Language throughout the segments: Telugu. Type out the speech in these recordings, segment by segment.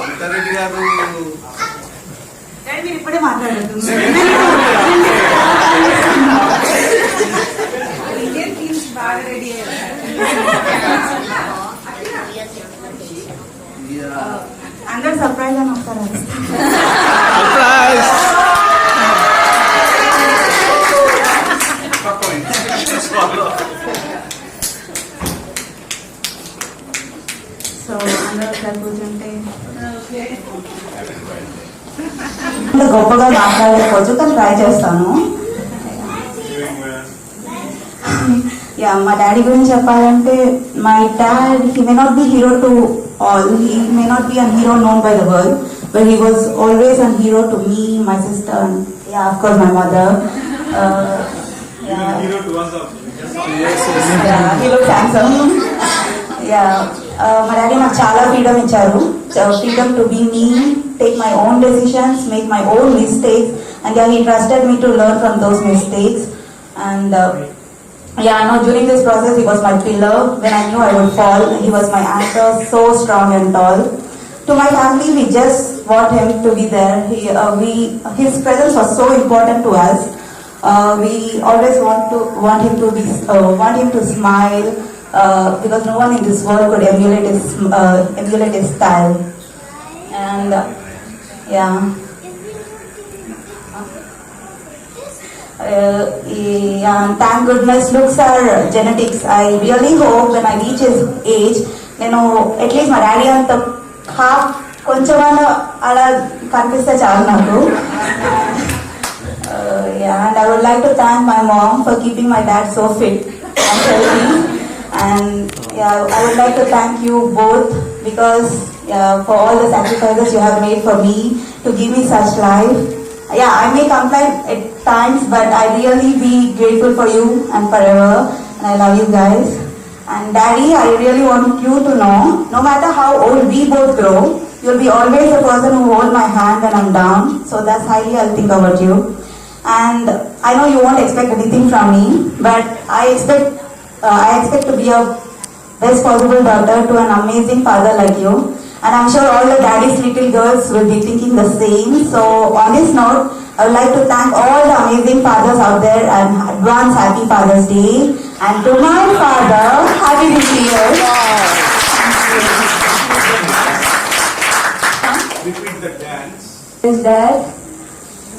అంతారెడ్డి గారు మీరు ఇప్పుడే మాట్లాడదు బాగా రెడీ అందరు సర్ప్రైజ్ అని వస్తారు. సో అందరూ ఒకసారి కూర్చుంటే గొప్పగా మాట్లాడకపోవచ్చు కానీ ట్రై చేస్తాను. యా మా డాడీ గురించి చెప్పాలంటే my dad he may not be hero to all, he may not be an hero known by the world, but he was always an hero to me, my sister and yeah of course my mother. He looks handsome. Yeah. My daddy నాకు చాలా ఫ్రీడమ్ ఇచ్చారు. Freedom to be me, take my own decisions, make my own mistakes, and yeah, he trusted me to learn from those mistakes. And during this process he was my pillar. When I knew I would fall, he was my anchor, so strong and tall. To my family, we just want him to be there. His presence was so important to us. We always want him to smile, because no one in this world could emulate his style. And thank goodness looks are genetics. I really hope when I reach his age, at least my daddy అంత half కొంచెమన్నా అలా కనిపిస్తే చాలు నాకు. And I would like to thank my mom for keeping my dad so fit and healthy. And I would like to thank you both because for all the sacrifices you have made for me to give me such life. I may complain at times, but I really be grateful for you and forever. And I love you guys. And Daddy, I really want you to know, no matter how old we both grow, you'll be always the person who hold my hand when I'm down. So that's highly I'll think about you. And I know you won't expect anything from me, but I expect to be a best possible daughter to an amazing father like you. And I'm sure all the daddy's little girls will be thinking the same. So on this note, I would like to thank all the amazing fathers out there and advance happy Father's Day. And to my father, happy New Year. Repeat the dance. Is that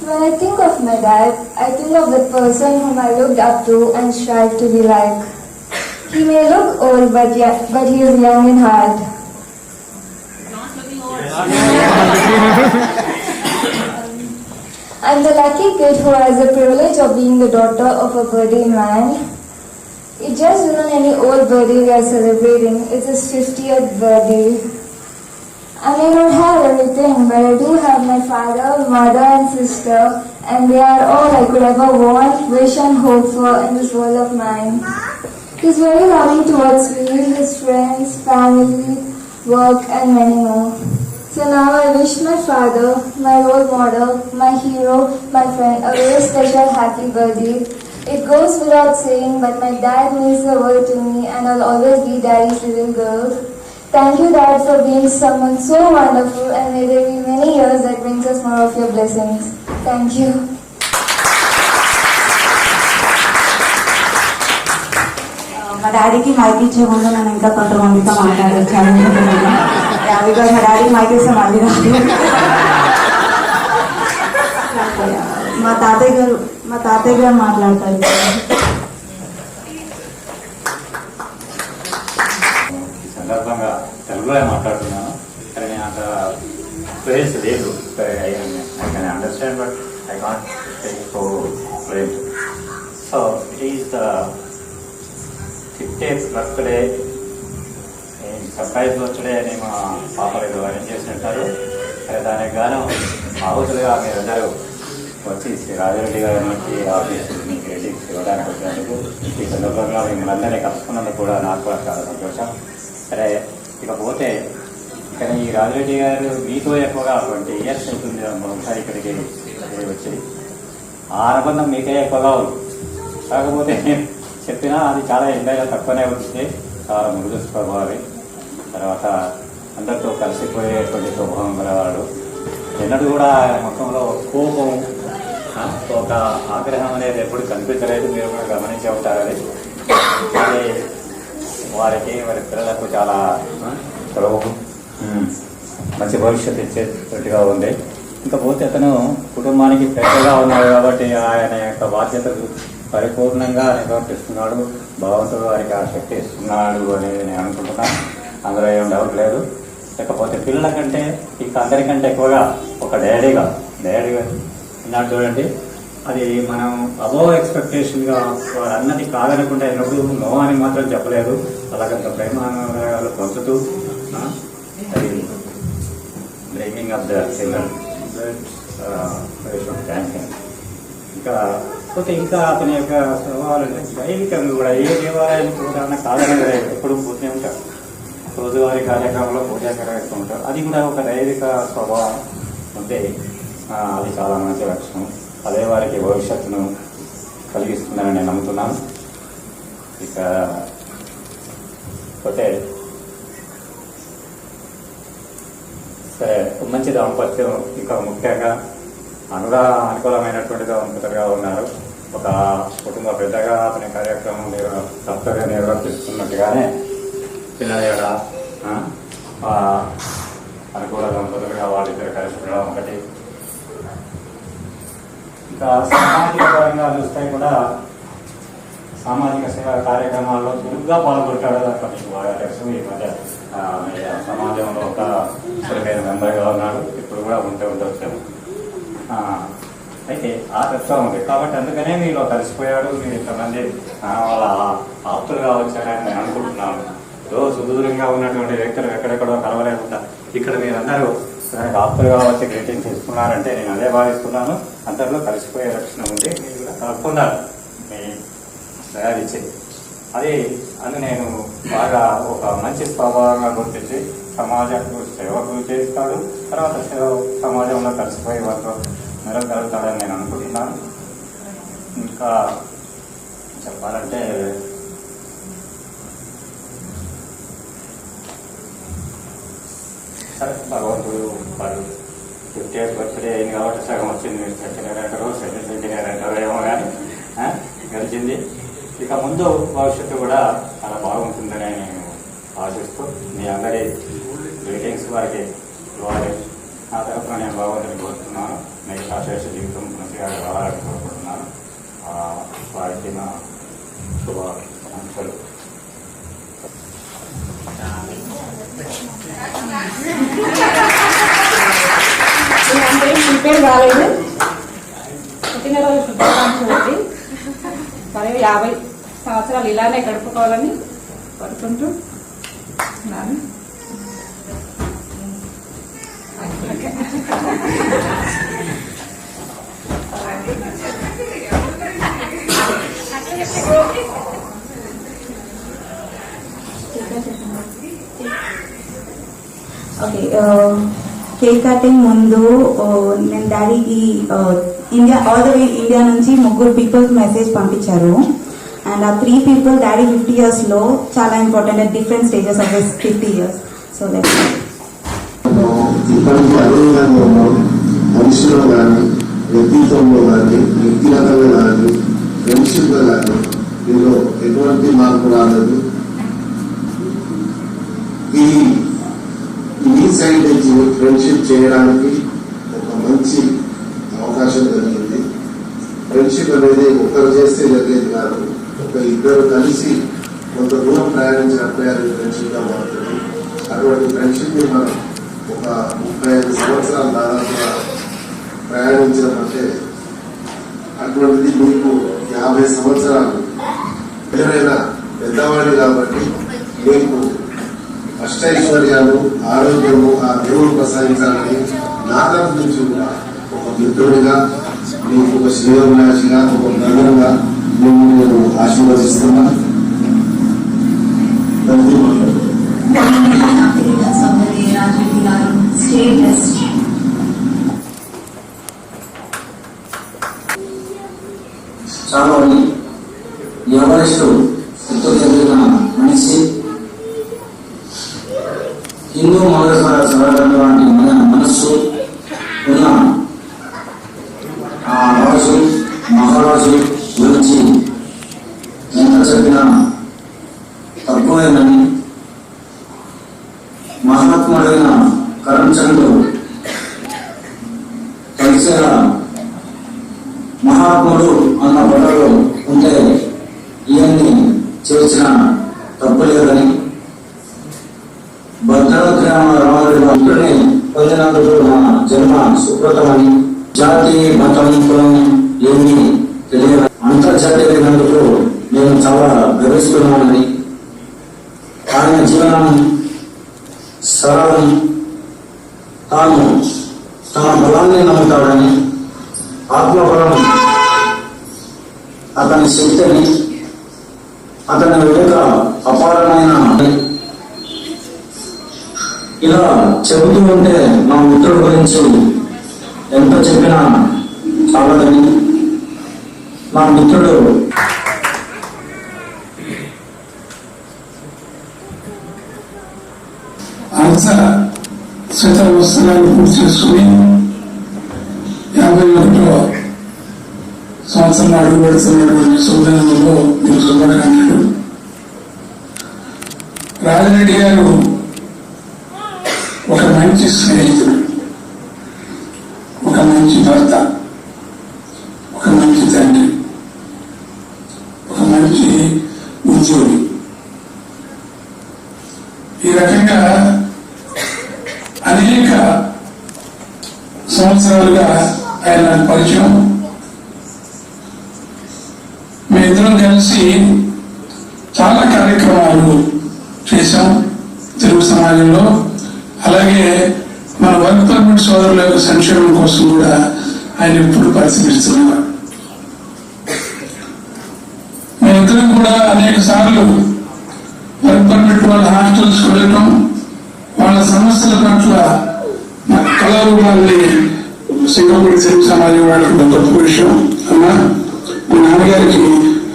when I think of my dad, I think of the person whom I looked up to and strive to be like. He may look old, but he is young in heart. I'm the lucky kid who has the privilege of being the daughter of a birthday man. It just isn't any old birthday we are celebrating, it's his 50th birthday. I may not have everything, but I do have my father, mother and sister, and they are all I could ever want, wish and hope for in this world of mine. He's very loving towards me, his friends, family, work and many more. So now I wish my father, my role model, my hero, my friend a very special happy birthday. It goes without saying, but my dad means the world to me and I'll always be Daddy's little girl. Thank you, Dad, for being someone so wonderful, and may there be many years that brings us more of your blessings. Thank you. మా డాడీకి మైక్ ఇచ్చే ముందు నేను ఇంకా కొంతమందితో మాట్లాడొచ్చాను. బికాజ్ మా డాడీకి మైక్ ఇస్తే మళ్ళీ రాదు. మా తాతయ్య గారు మాట్లాడతారు. సందర్భంగా తెలుగులో మాట్లాడుతున్నాను, కానీ నేను అంత ప్లేస్ లేదు. I can understand, but I can't take so place. So it is the 50th birthday, surprise birthday అని మా పాపలు అరేంజ్ చేసినట్టారు. దానికి గాను ఆహుతులుగా మీరందరూ వచ్చి శ్రీ రాజరెడ్డి గారి నుంచి ఆఫీస్ మీకు రేటింగ్స్ ఇవ్వడానికి వచ్చినందుకు ఈ సందర్భంగా మిమ్మల్ని అందరినీ కలుసుకున్నందుకు కూడా నాకు కూడా చాలా సంతోషం. సరే, ఇకపోతే కానీ ఈ రాజరెడ్డి గారు మీతో ఎక్కువగా 20 years అవుతుంది ఒకసారి ఇక్కడికి వచ్చి, ఆ అనుబంధం మీకే ఎక్కువగా ఉంది. కాకపోతే చెప్పినా అది చాలా ఎంతైనా తక్కువనే అవుతుంది, చాలా మృదు స్వభావి. తర్వాత అందరితో కలిసిపోయేటువంటి స్వభావం గలవాడు. ఎన్నడూ కూడా మొత్తంలో కోపం, ఒక ఆగ్రహం అనేది ఎప్పుడు కనిపించలేదు. మీరు కూడా గమనించే ఉంటారు. అది వారికి వారి పిల్లలకు చాలా మంచి భవిష్యత్తు ఇచ్చేటట్టుగా ఉంది. ఇంకపోతే అతను కుటుంబానికి పెద్దగా ఉన్నాడు కాబట్టి ఆయన యొక్క బాధ్యతలు పరిపూర్ణంగా నిర్వర్తిస్తున్నాడు. భగవంతుడు వారికి ఆ శక్తి ఇస్తున్నాడు అనేది నేను అనుకుంటున్నాను. అందులో ఏం డౌట్ లేదు. లేకపోతే పిల్లల కంటే ఇంకా అందరికంటే ఎక్కువగా ఒక డాడీగా ఉన్నాడు చూడండి. అది మనం అబోవ్ ఎక్స్పెక్టేషన్గా వారు అన్నది కాదనకుండా ఎన్నడూ నో అని మాత్రం చెప్పలేదు. అలాగంత ప్రేమానురాగాలు పంచుతూ అది బ్రేకింగ్ ఆఫ్ ద చిల్డ్రన్ ఇంకా అతని యొక్క స్వభావాలు దైవికంగా కూడా ఏ దేవాలయానికి కూడా కాదనగా ఎప్పుడు పోతూనే ఉంటారు. రోజువారీ కార్యక్రమంలో పూజా నిర్వహిస్తూ ఉంటారు. అది కూడా ఒక దైవిక స్వభావం ఉంటే అది చాలా మంచి లక్షణం. అదే వారికి భవిష్యత్తును కలిగిస్తుందని నేను నమ్ముతున్నాను. ఇక పోతే సరే, మంచి దాంపత్యం ఇంకా ముఖ్యంగా అనుకూలమైనటువంటి దంపతులుగా ఉన్నారు. ఒక కుటుంబ పెద్దగా అతని కార్యక్రమం కర్తవ్యం నిర్వర్తిస్తున్నట్టుగానే పిల్లల అనుకూల దంపతులుగా వాళ్ళిద్దరు కలిసి ఉండడం ఒకటి. ఇంకా సామాజిక పరంగా చూస్తే కూడా సామాజిక సేవా కార్యక్రమాల్లో చురుగ్గా పాల్గొంటాడు. మీకు బాగా తెలుసు. ఈ మధ్య సమాజంలో ఒక చురుకైన మెంబర్గా ఉన్నాడు. ఇప్పుడు కూడా ఉండవచ్చు. అయితే ఆ తత్వం ఉంది కాబట్టి అందుకనే మీలో కలిసిపోయాడు. మీరు ఇంతమంది వాళ్ళ ఆప్తులుగా వచ్చారని నేను అనుకుంటున్నాను. సుదూరంగా ఉన్నటువంటి వ్యక్తులు ఎక్కడెక్కడో కలవలేకుండా ఇక్కడ మీరందరూ దానికి ఆప్తులుగా వచ్చి గ్రీటింగ్స్ ఇస్తున్నారంటే నేను అదే భావిస్తున్నాను. అందరిలో కలిసిపోయే లక్షణం ఉంది. మీరు కూడా కలుపుకున్నారు మీ తయారిచ్చి. అది అని నేను బాగా ఒక మంచి స్వభావంగా గుర్తించి సమాజానికి సేవకు చేస్తాడు. తర్వాత సమాజంలో కలిసిపోయే వారితో నిలకలుగుతాడని నేను అనుకుంటున్నాను. ఇంకా చెప్పాలంటే సరే, భగవంతుడు వారు 50th బర్త్డే అయింది కాబట్టి సగం వచ్చింది. మీరు 39 అంటారు, 79 అంటారు, ఏమో కానీ గడిచింది. ఇక ముందు భవిష్యత్తు కూడా చాలా బాగుంటుందని నేను ఆశిస్తూ మీ అందరి గ్రీటింగ్స్ వారికి ఇవ్వాలి. నా తరఫున నేను భగవంతుని కోరుతున్నాను. మీకు ఆశేష జీవితం మంచిగా రావాలని కోరుకుంటున్నాను. వారికి నా శుభాకాంక్షలు. ప్రిపేర్ కాలేదు. పుట్టినరోజు శుభాకాంక్షలు. మరి 50 సంవత్సరాలు ఇలానే గడుపుకోవాలని కోరుకుంటూ ఉన్నాను. ఓకే, కేక్ కటింగ్ ముందు నేను డాడీకి India all the way India నుంచి 3 పీపుల్కి మెసేజ్ పంపించారు. అండ్ ఆ 3 పీపుల్ డాడీ 50 years లో చాలా important at different stages of his 50 years. So ఇప్పటికీ అదేవిధంగా ఉన్నాం. మనుషుల్లో కానీ, వ్యక్తిత్వంలో కానీ, వ్యక్తిగతంగా కానీ, ఫ్రెండ్షిప్గా కానీ దీనిలో ఎటువంటి మార్పు రాలేదు. ఈ సైడ్ నుంచి ఫ్రెండ్షిప్ చేయడానికి ఒక మంచి అవకాశం కలిగింది. ఫ్రెండ్షిప్ అనేది ఒకరు చేస్తే జరిగేది కాదు. ఒక ఇద్దరు కలిసి కొంత దూరం ప్రయాణించినప్పుడే అది ఫ్రెండ్షిప్గా మారుతుంది. అటువంటి ఫ్రెండ్షిప్ ని మనం ఒక 35 సంవత్సరాలు దాదాపుగా ప్రయాణించామంటే అటువంటిది మీకు 50 సంవత్సరాలు ఎవరైనా పెద్దవాడు కాబట్టి మీకు అష్టైశ్వర్యాలు, ఆరోగ్యము ఆ దేవుడు ప్రసాదించాలని నా తరఫు నుంచి కూడా ఒక మిత్రుడిగా, మీకు ఒక శ్రేయోభిలాషిగా, ఒక బ్రదర్గా నేను ఆశీర్వదిస్తున్నాను. చాలా మంది ఎవరెస్ట్ ఎంతో చదివిన మనిషి హిందూ ఎంతో మొదలైనటువంటి మనస్సు ఉన్న ఆ రాజు మహారాజు గురించి ఎంత చెప్పినా తక్కువేనని మహాత్ముడైన కరంచంద్రు కలిసేలా మహాత్ముడు అన్న పదవిలో ఉంటే ఇవన్నీ చేసిన తప్పులేదని భద్రాగ్రామ రాముడిని పొందినందుకు నా జన్మ సుకృతమని జాతి మతం కులం ఏమీ తెలియదు అంతర్జాతీయమైనందుకు నేను చాలా గర్విస్తున్నానని ఆయన జీవనం సరళం తాను తన బలాన్ని నమ్ముతాడని ఆత్మబలం అతని శక్తిని అతని వివేక అపారమైన ఇలా చెబుతూ ఉంటే నా మిత్రుడి గురించి ఎంత చెప్పినా చాలదని నా మిత్రుడు శతవత్సరాలు పూర్తి చేసుకుని 51వ సంవత్సరం అడుగు పెడుతున్నటువంటి శుభదినంలో మీకు శుభాకాంక్షలు. రాజిరెడ్డి గారు ఒక మంచి స్నేహితుడు, ఒక మంచి భర్త, ఒక మంచి తండ్రి, ఒక మంచి ఉద్యోగి. ఈ రకంగా అనేక సంవత్సరాలుగా ఆయన పరిచయం. మేమిద్దరం కలిసి చాలా కార్యక్రమాలు చేశాం తెలుగు సమాజంలో. అలాగే మన వర్క్ పర్మిట్ సోదరుల యొక్క సంక్షేమం కోసం కూడా ఆయన ఎప్పుడు పరిశీలిస్తున్నారు. మేమిద్దరం కూడా అనేక సార్లు వర్క్ పర్మిట్ వాళ్ళ హాస్టల్స్ వెళ్ళటం, వాళ్ళ సమస్యల పట్ల కళారూపాన్ని సింగపూర్ తెలుగు సమాజం వాళ్ళకి గొప్ప విషయం. అన్నా మీ నాన్నగారికి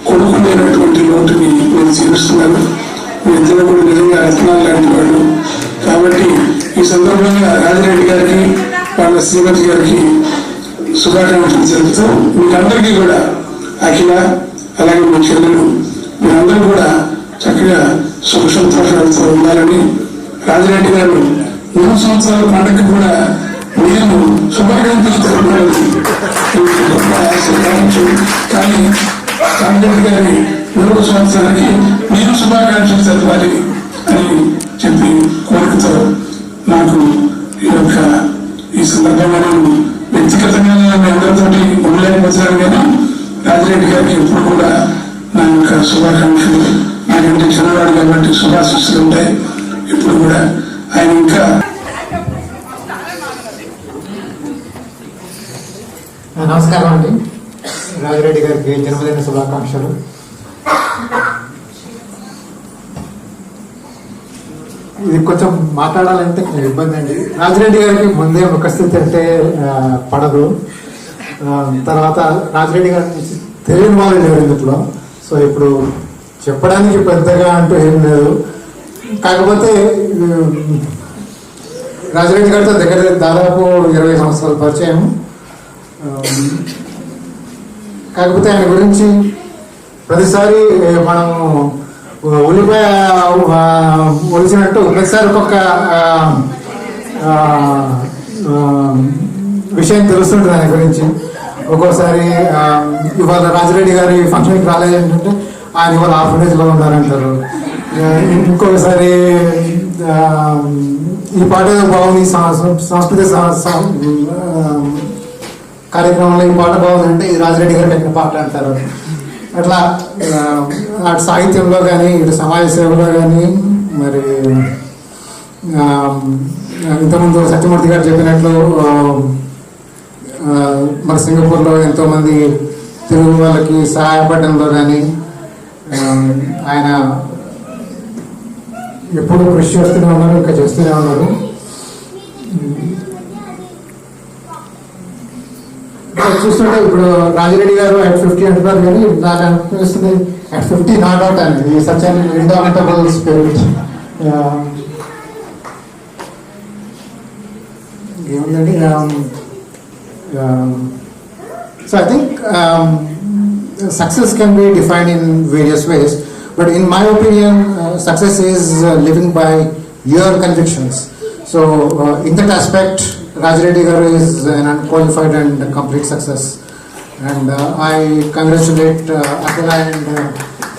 కొడుకు లేనటువంటి లోటుని మీరు తీరుస్తున్నారు. మీ ఇద్దరు కూడా నిజంగా రత్నాలు లాంటి వాళ్ళు. కాబట్టి ఈ సందర్భంగా రాజిరెడ్డి గారికి వాళ్ళ శ్రీమతి గారికి శుభాకాంక్షలు తెలుపుతూ మీరందరికీ కూడా అఖిల అలాగే మీ చెల్లెలు మీరందరూ కూడా చక్కగా సుఖ సంతోషాలతో ఉండాలని రాజిరెడ్డి గారు 3 సంవత్సరాల పండుగ కూడా నేను శుభాకాంక్షలు తెలుపుకోవాలి. కానీ రాజిరెడ్డి గారి 3వ సంవత్సరానికి నేను శుభాకాంక్షలు తెలపాలి అని చెప్పి కోరికతో నాకు ఈ సందర్భంగా నేను వ్యక్తిగతంగా మీ అందరితో ఉండలేకపోతున్నాను. కానీ రాజిరెడ్డి గారికి ఎప్పుడు కూడా నా యొక్క శుభాకాంక్షలు, నాకంటే చిన్నవాడు కాబట్టి శుభాశిస్సులు ఉంటాయి ఇప్పుడు కూడా. ఆయన ఇంకా నమస్కారం అండి. రాజిరెడ్డి గారికి జన్మదిన శుభాకాంక్షలు. ఇది కొంచెం మాట్లాడాలంటే కొంచెం ఇబ్బంది అండి. రాజిరెడ్డి గారికి ముందే ముఖస్థితి అంటే పడదు. తర్వాత రాజిరెడ్డి గారిని తెలియని వాళ్ళు లేరు ఇందులో. సో ఇప్పుడు చెప్పడానికి పెద్దగా అంటూ ఏం లేదు. కాకపోతే రాజిరెడ్డి గారితో దగ్గర దాదాపు 20 సంవత్సరాల పరిచయం. కాకపోతే ఆయన గురించి ప్రతిసారి మనం ఉల్లిపాయ ఒలిచినట్టు ప్రతిసారి ఒక్కొక్క విషయం తెలుస్తుంటుంది ఆయన గురించి. ఒక్కోసారి ఇవాళ రాజిరెడ్డి గారి ఫంక్షన్కి రాలేదంటే ఆయన ఇవాళ ఆర్ఫనేజ్లో ఉన్నారంటారు. ఇంకొకసారి ఈ పాట బాగుంది, సంస్కృతి కార్యక్రమంలో ఈ పాట బాగుందంటే ఇది రాజిరెడ్డి గారు పెట్టిన పాట అంటారు. అట్లా అటు సాహిత్యంలో కానీ ఇటు సమాజ సేవలో కానీ మరి ఇంతకుముందు సత్యమూర్తి గారు చెప్పినట్లు మన సింగపూర్లో ఎంతోమంది తెలుగు వాళ్ళకి సహాయపడడంలో కానీ ఆయన ఎప్పుడు కృషి చేస్తూనే ఉన్నారు, ఇంకా చేస్తూనే ఉన్నారు. చూస్తుంటే ఇప్పుడు రాజిరెడ్డి గారు at 50 అంటున్నారు, కానీ నాకు అనిపిస్తుంది at 50 నాట్ అవుట్ అండి. Such an indomitable spirit. ఏముందండి so I think success can be defined in various ways, but in my opinion, success is living by your convictions. So, in that aspect, Raj Reddy garu is an unqualified and complete success. And I congratulate Akila and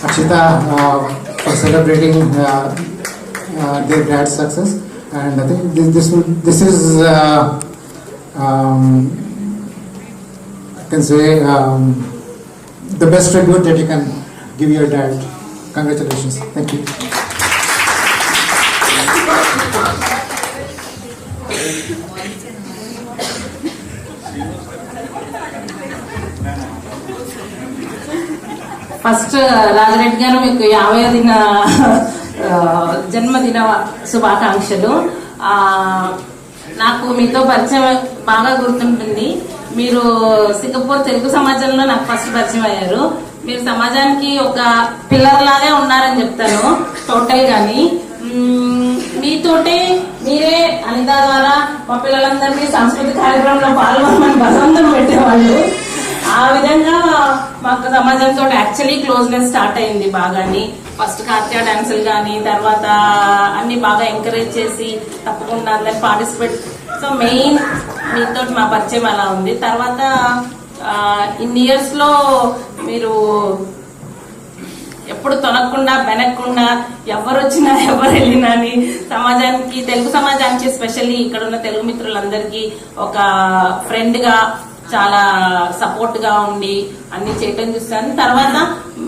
Akshita for celebrating their dad's success. And I think this is I can say the best tribute that you can give your dad. Congratulations. Thank you. First Raja Reddy గారు మీకు 50వ జన్మదిన శుభాకాంక్షలు. నాకు మీతో పరిచయం బాగా గుర్తుంటుంది. మీరు సింగపూర్ తెలుగు సమాజంలో నాకు ఫస్ట్ పరిచయం అయ్యారు. మీరు సమాజానికి ఒక పిల్లర్ లాగే ఉన్నారని చెప్తాను టోటల్ గాని. మీతోటే మీరే అనిత ద్వారా మా పిల్లలందరినీ సాంస్కృతిక కార్యక్రమంలో పాల్గొనమని బలవంతం పెట్టేవాళ్ళు. ఆ విధంగా మాకు సమాజంతో యాక్చువల్లీ క్లోజ్నెస్ స్టార్ట్ అయింది బాగాని. ఫస్ట్ కార్తీయ డాన్సులు కానీ, తర్వాత అన్ని బాగా ఎంకరేజ్ చేసి తప్పకుండా అందరికి పార్టిసిపేట్. సో మెయిన్ మీతో మా పరిచయం అలా ఉంది. తర్వాత ఇన్ని ఇయర్స్ లో మీరు ఎప్పుడు తొలగకుండా వెనక్కుండా ఎవరు వచ్చినా ఎవరు వెళ్ళినా అని సమాజానికి, తెలుగు సమాజానికి ఎస్పెషల్లీ ఇక్కడ ఉన్న తెలుగు మిత్రులందరికీ ఒక ఫ్రెండ్ గా చాలా సపోర్ట్ గా ఉండి అన్ని చేయటం చూస్తాను. తర్వాత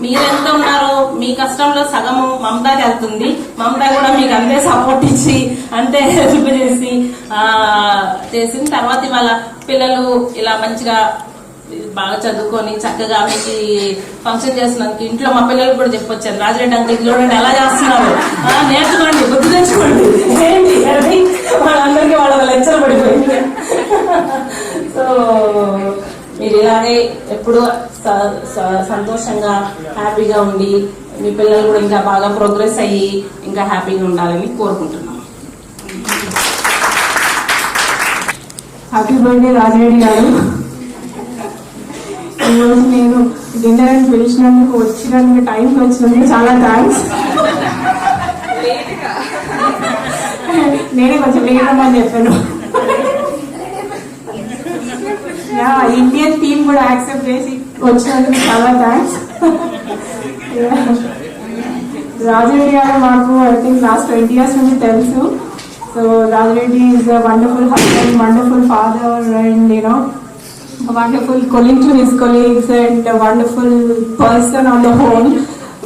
మీరెంత ఉన్నారో మీ కష్టంలో సగము మమతాకి వెళ్తుంది. మమతా కూడా మీకు అంతే సపోర్ట్ ఇచ్చి అంతే హెల్ప్ చేసి చేసిన తర్వాత ఇవాళ పిల్లలు ఇలా మంచిగా బాగా చదువుకొని చక్కగా మీకు ఫంక్షన్ చేస్తున్నందుకు ఇంట్లో మా పిల్లలు కూడా చెప్పొచ్చారు, రాజరెడ్డి అంకుల్ చూడండి ఎలా చేస్తున్నారు, నేర్చుకోండి, బుద్ధి తెచ్చుకోండి ఏంటి అని వాళ్ళందరికీ వాళ్ళ లెక్చర్ పడిపోయింది. సో మీరు ఇలాగే ఎప్పుడు సంతోషంగా హ్యాపీగా ఉండి మీ పిల్లలు కూడా ఇంకా బాగా ప్రోగ్రెస్ అయ్యి ఇంకా హ్యాపీగా ఉండాలని కోరుకుంటున్నాం. హ్యాపీ బర్త్డే రాజరెడ్డి గారు. ఈరోజు నేను డిన్నర్ అని పిలిచినందుకు వచ్చినందుకు టైంకి వచ్చినందుకు చాలా థ్యాంక్స్. నేనే కొంచెం లేట్ అని చెప్పాను. ఇండియన్ టీమ్ కూడా యాక్సెప్ట్ చేసి వచ్చినందుకు చాలా థ్యాంక్స్. రాజరెడ్డి గారు మాకు ఐ థింక్ లాస్ట్ 20 years నుంచి తెలుసు. So Raja Reddy is a wonderful husband, wonderful father, and wonderful colleague to his colleagues, and a wonderful person on the whole.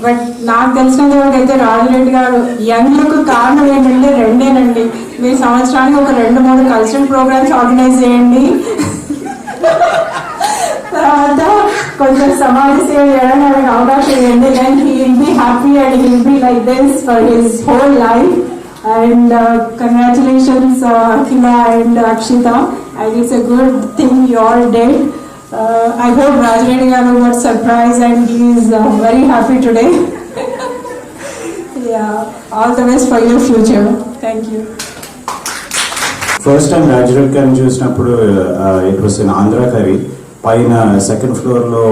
But నాకు తెలిసినంత వరకు అయితే రాజరెడ్డి గారు యంగ్లకు కారణం ఏంటంటే రెండేనండి. మీరు సంవత్సరానికి ఒక 2-3 కల్చరల్ ప్రోగ్రామ్స్ ఆర్గనైజ్ చేయండి, తర్వాత కొంచెం సమాజ సేవ చేయడానికి అవకాశం ఇవ్వండి. Then he will be happy and he will be like this for his whole life. And congratulations Akila and Akshita, and it's a good thing you all did. I hope Rajreddy garu got surprised and he is very happy today. Yeah, all the best for your future. Thank you. First time Raja Reddy గారిని చూసినప్పుడు ఇట్ వాస్ ఇన్ ఆంధ్ర కవి పైన సెకండ్ ఫ్లోర్లో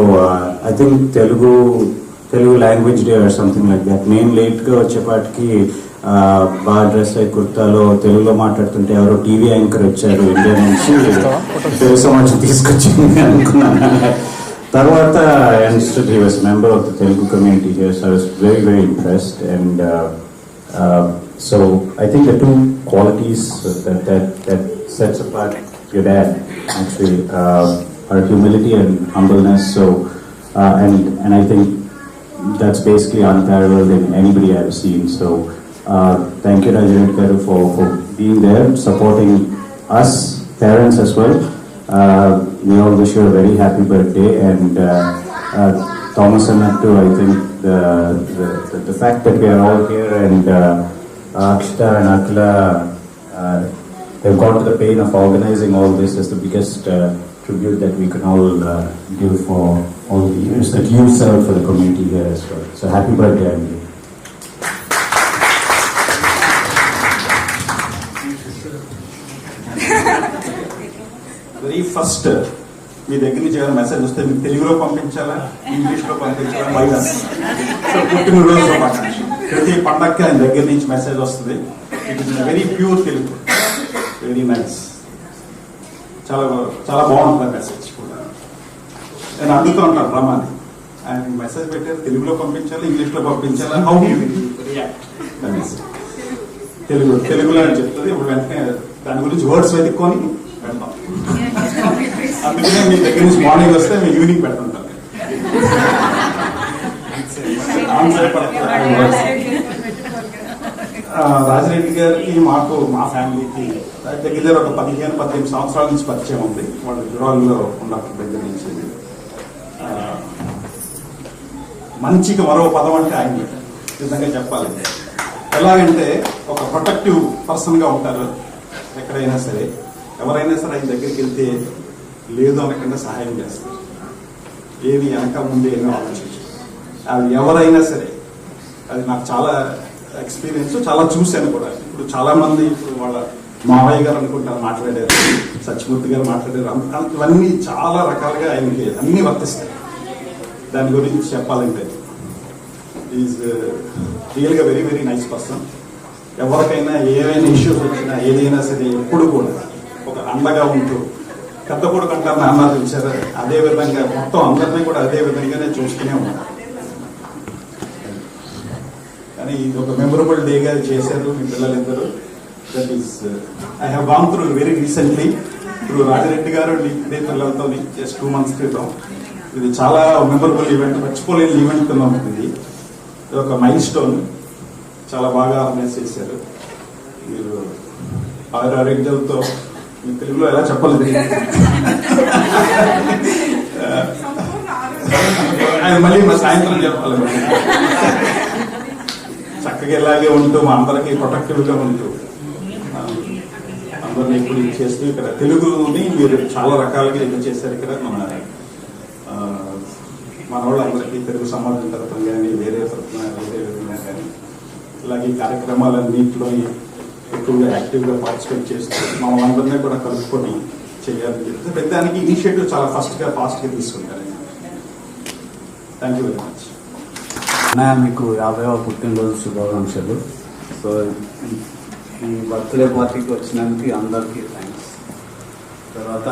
I think Telugu language day or something like that. నేను లేట్గా వచ్చేపాటికి బాగా డ్రెస్ అయ్యి కుర్తాలో తెలుగులో మాట్లాడుతుంటే ఎవరో టీవీ యాంకర్ వచ్చారు ఇండియా నుంచి, తెలుగు సమాజం తీసుకొచ్చింది అనుకున్నాను. తర్వాత I understood he was member of the Telugu community here, so I was very very impressed. And so I think the two qualities that sets apart your dad actually are humility and humbleness. So and I think that's basically unparalleled in anybody I've seen. So thank you Rajreddy garu for being there, supporting us parents as well. We all wish you a very happy birthday. And Thomas and Nattu, I think the fact that we are all here, and Akshita and Akila, they've gone to the pain of organizing all this, is the biggest tribute that we can all give for all the years that you served for the community here as well. So happy birthday, Andy. Very first మీ దగ్గర నుంచి ఏమైనా మెసేజ్ వస్తే మీకు తెలుగులో పంపించాలా, ఇంగ్లీష్లో పంపించాలా, వైరస్. సో పుట్టినరోజు శుభాకాంక్షలు. ప్రతి పండగకి ఆయన దగ్గర నుంచి మెసేజ్ వస్తుంది. It is very pure Telugu, very nice. చాలా చాలా బాగుంటుంది మెసేజ్ కూడా. నేను అడుగుతూ ఉంటాను రమాని, ఆయన మెసేజ్ పెట్టారు తెలుగులో పంపించాలి, ఇంగ్లీష్లో పంపించాలా, హౌ డూ యు రియాక్ట్ అనేసి. తెలుగులో అని చెప్తుంది. ఇప్పుడు వెంటనే దాని గురించి వర్డ్స్ వెతుక్కొని పెడతాం. అందుకనే మీ దగ్గర నుంచి మార్నింగ్ వస్తే మేము ఈవినింగ్ పెడుతుంటాం. రాజిరెడ్డి గారికి మాకు మా ఫ్యామిలీకి దగ్గర ఒక 15-18 సంవత్సరాల నుంచి పరిచయం ఉంది. వాళ్ళు వివరాల్లో ఉన్నప్పటి దగ్గర నుంచి. మంచికి మరో పదం అంటే ఆయన నిజంగా చెప్పాలి. ఎలాగంటే ఒక ప్రొటెక్టివ్ పర్సన్ గా ఉంటారు. ఎక్కడైనా సరే ఎవరైనా సరే ఆయన దగ్గరికి వెళ్తే లేదు అనకుండా సహాయం చేస్తారు. ఏది వెనక ముందు ఏమీ ఆలోచించారు. అది ఎవరైనా సరే, అది నాకు చాలా ఎక్స్పీరియన్స్, చాలా చూశాను కూడా. ఇప్పుడు చాలా మంది ఇప్పుడు వాళ్ళ మావయ్య గారు అనుకుంటారు మాట్లాడారు, సత్యమూర్తి గారు మాట్లాడారు, ఇవన్నీ చాలా రకాలుగా ఆయనకి అన్ని వర్తిస్తాయి. దాని గురించి చెప్పాలంటే ఈజ్ రియల్గా వెరీ వెరీ నైస్ పర్సన్. ఎవరికైనా ఏవైనా ఇష్యూస్ వచ్చినా ఏదైనా సరే ఎప్పుడు కూడా ఒక అండగా ఉంటూ, పెద్ద కొడుకు అంటారు నాన్న చూసారు, అదే విధంగా మొత్తం అందరినీ కూడా అదే విధంగానే చూస్తూనే ఉన్నారు. కానీ ఇది ఒక మెమరబుల్ డేగా చేశారు మీ పిల్లలిద్దరూ. That is I have gone through very recently ఇప్పుడు రాజిరెడ్డి గారు ఇదే పిల్లలతో జస్ట్ 2 months క్రితం. ఇది చాలా మెమరబుల్ ఈవెంట్, మర్చిపోలేని ఈవెంట్ ఉంటుంది. ఇది ఒక మైల్ స్టోన్. చాలా బాగా ఆర్గనైజ్ చేశారు మీరు. ఆరోగ్యాలతో మీ తెలుగులో ఎలా చెప్పలేదు, ఆయన మళ్ళీ మా సాయంత్రం చెప్పాలి. చక్కగా ఇలాగే ఉంటూ మా అందరికీ ప్రొటెక్టివ్గా ఉంటూ అందరినీ ఇప్పుడు చేస్తూ ఇక్కడ తెలుగుని మీరు చాలా రకాలుగా ఇది చేశారు. ఇక్కడ మన వాళ్ళందరికీ తెలుగు సమాజం తరఫున కానీ వేరే తరఫున వేరే విధంగా కానీ ఇలాగే ఈ కార్యక్రమాలన్నింటిలో ఎక్కువగా యాక్టివ్గా పార్టిసిపేట్ చేస్తూ మమ్మల్ని అందరినీ కూడా కలుపుకొని చేయాలని చెప్తే పెద్దానికి ఇనిషియేటివ్ చాలా ఫాస్ట్గా తీసుకుంటారు. Thank you very much. మీకు 50వ పుట్టినరోజు శుభాకాంక్షలు. సో ఈ బర్త్డే పార్టీకి వచ్చినందుకు అందరికీ థ్యాంక్స్. తర్వాత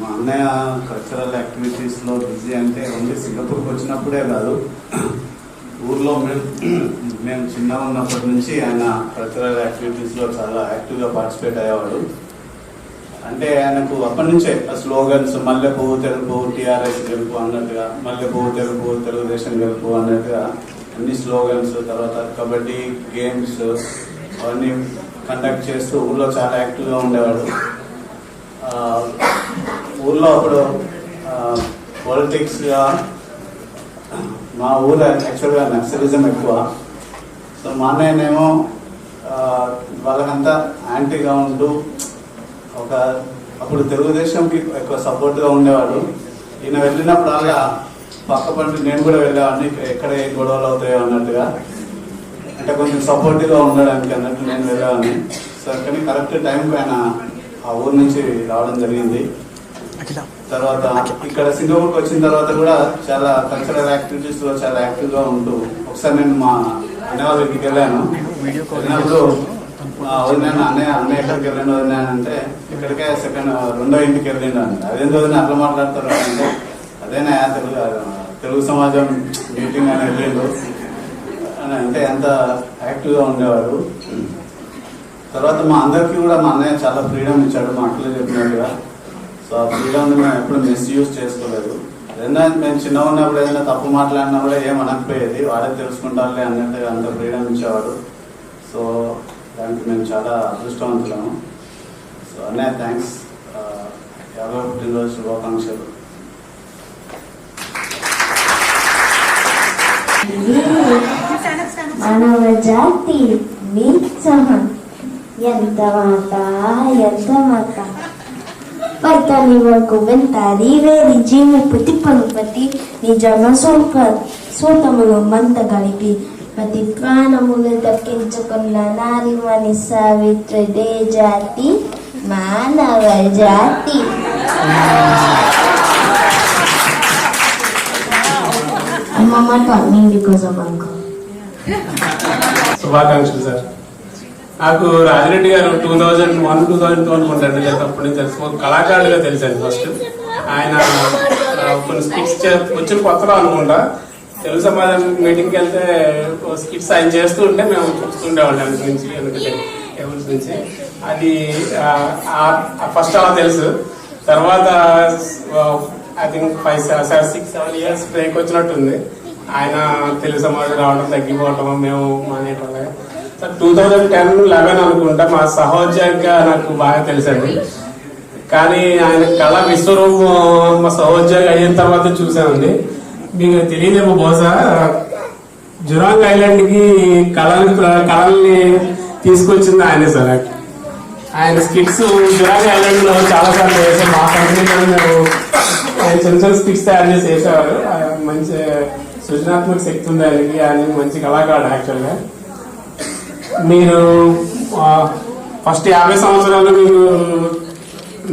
మా అన్నయ్య కల్చరల్ యాక్టివిటీస్లో బిజీ అంటే ఓన్లీ సింగపూర్కి వచ్చినప్పుడే కాదు, ఊర్లో మేము చిన్నగా ఉన్నప్పటి నుంచి ఆయన కల్చరల్ యాక్టివిటీస్లో చాలా యాక్టివ్గా పార్టిసిపేట్ అయ్యేవాడు. అంటే ఆయనకు అప్పటి నుంచే స్లోగన్స్ మల్లె పువ్వు తెలుపు టీఆర్ఎస్ గెలుపు అన్నట్టుగా, మల్లె పువ్వు తెలుపు తెలుగుదేశం గెలుపు అన్నట్టుగా అన్ని స్లోగన్స్, తర్వాత కబడ్డీ గేమ్స్ అవన్నీ కండక్ట్ చేస్తూ ఊళ్ళో చాలా యాక్టివ్గా ఉండేవాడు. ఊళ్ళో అప్పుడు పాలిటిక్స్గా మా ఊళ్ళో యాక్చువల్గా నక్సలిజం ఎక్కువ. సో మా అన్నయ్యనేమో వాళ్ళకంతా యాంటీగా ఉంటూ అప్పుడు తెలుగుదేశంకి ఎక్కువ సపోర్ట్గా ఉండేవాడు. ఈయన వెళ్ళినప్పుడల్లా పక్క పంట నేను కూడా వెళ్ళేవాడిని, ఎక్కడ ఏ గొడవలు అవుతాయో అన్నట్టుగా, అంటే కొంచెం సపోర్టివ్గా ఉండడానికి అన్నట్టు నేను వెళ్ళేవాడిని. సో కానీ కరెక్ట్ టైంకి ఆయన ఆ ఊరు నుంచి రావడం జరిగింది. తర్వాత ఇక్కడ సింగపూర్కి వచ్చిన తర్వాత కూడా చాలా కల్చరల్ యాక్టివిటీస్లో చాలా యాక్టివ్గా ఉంటూ, ఒకసారి నేను మా అన్నయ్య వాళ్ళ ఇంటికి వెళ్ళాను. వెళ్ళినప్పుడు అన్నయ్య ఎక్కడికి వెళ్ళిన వదినానంటే ఇక్కడికే రెండో ఇంటికి వెళ్ళిండు అంట. అదేంటి వదిన అట్లా మాట్లాడతారు అంటే, అదేనా తెలుగు సమాజం మీటింగ్ అని వెళ్ళిండు అని అంటే ఎంత యాక్టివ్గా ఉండేవాడు. తర్వాత మా అందరికీ కూడా మా అన్నయ్య చాలా ఫ్రీడమ్ ఇచ్చాడు, మా అట్లే చెప్పినట్టుగా. సో ఆ ఫ్రీడమ్ మేము ఎప్పుడు మిస్యూజ్ చేసుకోలేదు. ఏదైనా మేము చిన్నగా ఉన్నప్పుడు ఏదైనా తప్పు మాట్లాడినా కూడా ఏం అనకపోయేది, వాడే తెలుసుకుంటారులే అన్నట్టుగా అంత ఫ్రీడమ్ ఇచ్చేవాడు. సో దానికి మేము చాలా అదృష్టవంతులము. సో అన్నయ్య థ్యాంక్స్. 50వ పుట్టినరోజు శుభాకాంక్షలు. మానవ జాతి నీచమం ఎంత మాట పైతని వరకు వెంటారి వేరి జీవిపు తిప్పనుపతి నిజమ సోతములు మంత గడిపి ప్రతి ప్రాణములు దక్కించుకున్న నారిమణి సావిత్రి జాతి మానవ జాతి. Mama taught me because of uncle. శుభాకాంక్షలు సార్. నాకు రాజిరెడ్డి గారు 2001-2002 అనుకుంటాను, లేదా అప్పటి నుంచి తెలుసు. ఒక కళాకారుడిగా తెలిసాను ఫస్ట్. ఆయన కొన్ని స్కిట్స్ వచ్చిన కొత్తలో అనుకుంటా తెలుగు సమాజం మీటింగ్కి వెళ్తే స్కిట్స్ ఆయన చేస్తూ ఉంటే మేము చూస్తుండేవాళ్ళం వెనక నుంచి టేబుల్స్ నుంచి. అది ఫస్ట్ అలా తెలుసు. తర్వాత ఐ థింక్ 5-6-7 ఇయర్స్ బ్రేక్ వచ్చినట్టుంది. ఆయన తెలుగు సమాజం రావడం తగ్గిపోవటం మేము మానేటోళ్ళే. 2010-11 అనుకుంటా మా సహోద్యోగిగా నాకు బాగా తెలుసండి. కానీ ఆయన కళ విశ్వరూపం మా సహోద్యోగి అయిన తర్వాత చూసామండి. మీకు తెలియదేమో బహుశా జురాంగ్ ఐలాండ్ కి కళల్ని తీసుకొచ్చింది ఆయనే సార్. ఆయన స్కిట్స్ జురాంగ్ ఐలాండ్ లో చాలా సార్లు వేసాం. మా కంపెనీలో మేము ఆయన చిన్న చిన్న స్కిట్స్ తయారు చేసి వేసేవారు. మంచి సృజనాత్మక శక్తి ఉంది ఆయనకి. ఆయన మంచి కళాకారుడు యాక్చువల్ గా. మీరు ఫస్ట్ 50 సంవత్సరాలు మీరు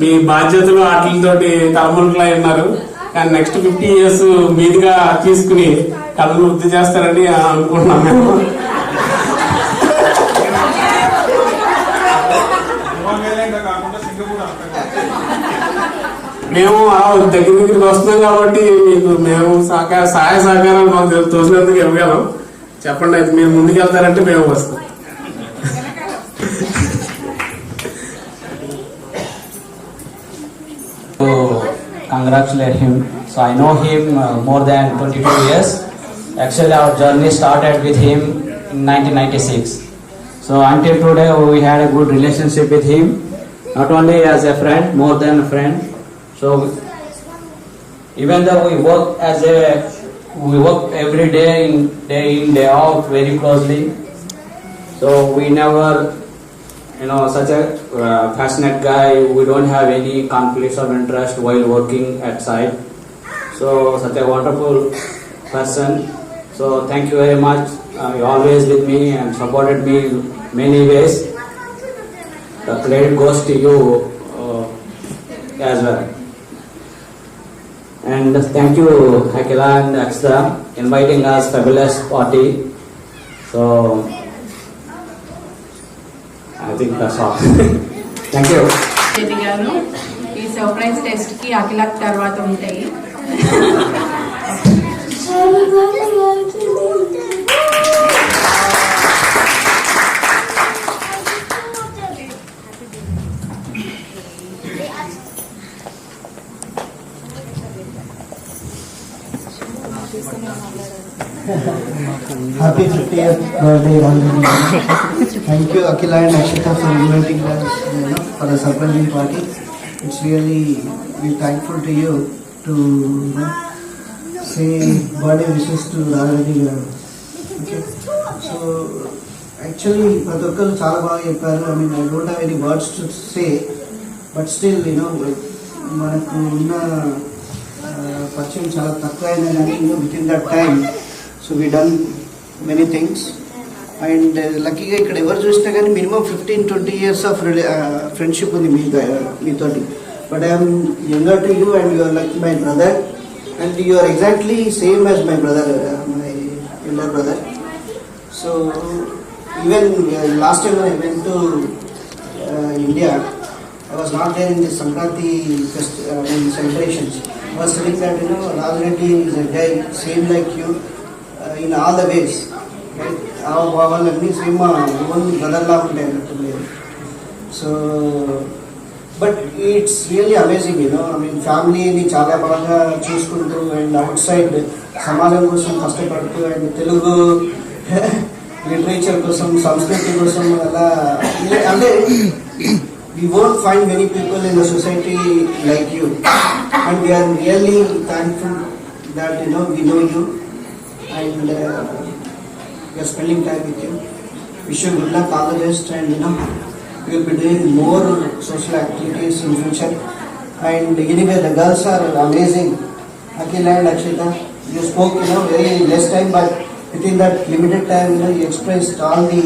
మీ బాధ్యతలు వాటితోటి తలమునకలై ఉన్నారు. కానీ నెక్స్ట్ 50 years మీదుగా తీసుకుని కళను వృద్ధి చేస్తారని అనుకుంటున్నాం మేము. మేము దగ్గరికి వస్తున్నాం కాబట్టి మీకు మేము సహాయ సహకారాలు మాకు తోసినందుకు ఇవ్వగలం. చెప్పండి, అయితే మీరు ముందుకు వెళ్తారంటే మేము వస్తాం. Congratulate him. So I know him more than 22 years. Actually, our journey started with him in 1996. So until today, we had a good relationship with him. Not only as a friend, more than a friend. So even though we work every day in, day out very closely. So we never, such a passionate guy. We don't have any conflicts of interest while working at site. So such a wonderful person. So thank you very much. You always with me and supported me many ways. The credit goes to you as well. And thank you Akila and Akshita inviting us fabulous party. So I think that's all. Thank you. ఈ సర్ప్రైజ్ టెస్ట్ కి అఖిల తర్వాత ఉంటాయి. Happy 50th birthday, Ranjini. Thank you, Akila and Akshita, for inviting us for the surprising party. It's really, we're thankful to you to say birthday wishes to Rajareddy garu. Okay. So, actually, ప్రతి ఒక్కరు చాలా బాగా చెప్పారు. I mean, I don't have any words to say, but still, మనకు ఉన్న పరిచయం చాలా తక్కువ అయినా కానీ within that time. So we done many things, and లక్కీగా ఇక్కడ ఎవరు చూసినా కానీ మినిమం 15-20 years ఆఫ్ ఫ్రెండ్షిప్ ఉంది మీతోటి. But I'm younger to you and you are like my brother, and you are exactly same as my brother, my elder brother. So even last time I went to India, I was not there in the Sankranti celebrations. I was telling that Rajareddy is a guy same like you. In all the ways, right? వాళ్ళన్నీ సేమ్ ఓన్ బ్రదర్ లా ఉంటాయి అన్నట్టు. So but it's really amazing. I mean ఫ్యామిలీని చాలా బాగా చూసుకుంటూ అండ్ అవుట్ సైడ్ సమాజం కోసం కష్టపడుతూ అండ్ తెలుగు లిటరేచర్ కోసం సంస్కృతి కోసం అలా అంటే we won't find many people in the society like you, and we are really thankful that we know you and we are spending time with you. Wish you good luck, all the best, and we will be doing more social activities in future. And anyway, the girls are amazing. Akila and Akshita, you spoke very less time, but within that limited time you expressed all the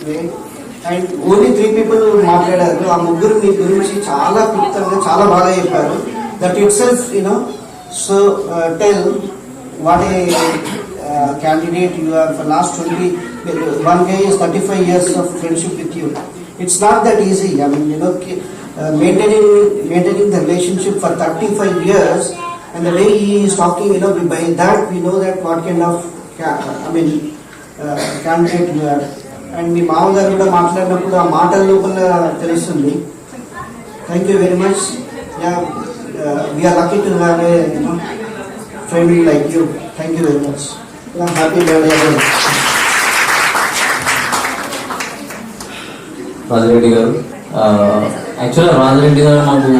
way. And only 3 people మాట్లాడారు. ఆ ముగ్గురు మీ గురించి చాలా క్లుప్తంగా చాలా బాగా చెప్పారు. That it self so tell what a candidate you are for last 1 guy is 35 years of friendship with you. It's not that easy. I mean, maintaining the relationship for 35 years, and the way he is talking, by that we know that what kind of candidate you are. And మీ మామగారు కూడా మాట్లాడినప్పుడు ఆ మాటల లోపల తెలుస్తుంది. Thank you very much. We're lucky to have a friend like you. Thank you very much. Happy birthday. Rajireddy గారు, యాక్చువల్గా రాజిరెడ్డి గారు నాకు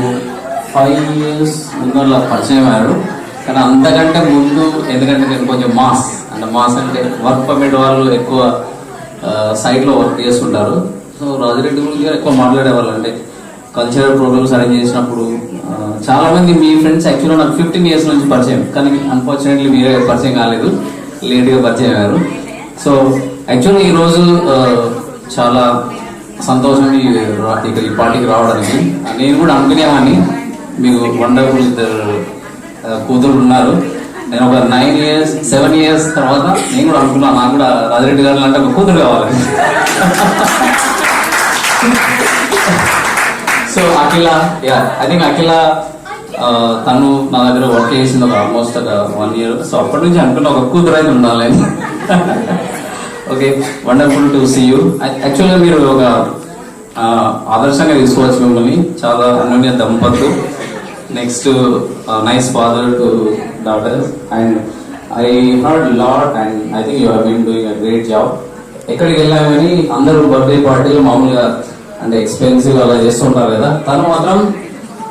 5 years ముందర పరిచయం అయ్యారు. కానీ అంతకంటే ముందు, ఎందుకంటే నేను కొంచెం మాస్ అంటే వర్క్ పర్మిట్ వాళ్ళు ఎక్కువ సైట్లో వర్క్ చేస్తుంటారు. సో రాజిరెడ్డి గురించి ఎక్కువ మాట్లాడేవాళ్ళు. అంటే కల్చరల్ ప్రోగ్రామ్స్ అరేంజ్ చేసినప్పుడు చాలా మంది మీ ఫ్రెండ్స్ యాక్చువల్గా నాకు 15 years నుంచి పరిచయం, కానీ అన్ఫార్చునేట్లీ మీరే పరిచయం కాలేదు, లేట్గా పరిచయం అయ్యారు. సో యాక్చువల్లీ ఈరోజు చాలా సంతోషం ఇక్కడ ఈ పార్టీకి రావడానికి. నేను కూడా అనుకునేవాడిని, మీకు వండర్ఫుల్ 2 కూతురు ఉన్నారు. నేను ఒక 7 years తర్వాత నేను కూడా అనుకున్నాను, నాకు కూడా రాజిరెడ్డి గారు అంటే ఒక కూతురు కావాలి. సో అఖిల, ఐ థింక్ అఖిల తను నా దగ్గర వర్క్ చేసింది ఆల్మోస్ట్ ఒక 1 year. సో అప్పటి నుంచి అనుకున్న ఒక కూతురు అయితే ఉండాలి. Okay, wonderful to see you. యాక్చువల్గా మీరు ఒక ఆదర్శంగా తీసుకోవచ్చు మిమ్మల్ని. చాలా అన్యోన్య దంపతులు. Next nice father to daughter. And I heard lot and I think you have been doing a great job. ఎక్కడికి వెళ్ళాము కానీ అందరూ బర్త్డే పార్టీలు మామూలుగా అంటే ఎక్స్పెన్సివ్ అలా చేస్తుంటారు కదా, తను మాత్రం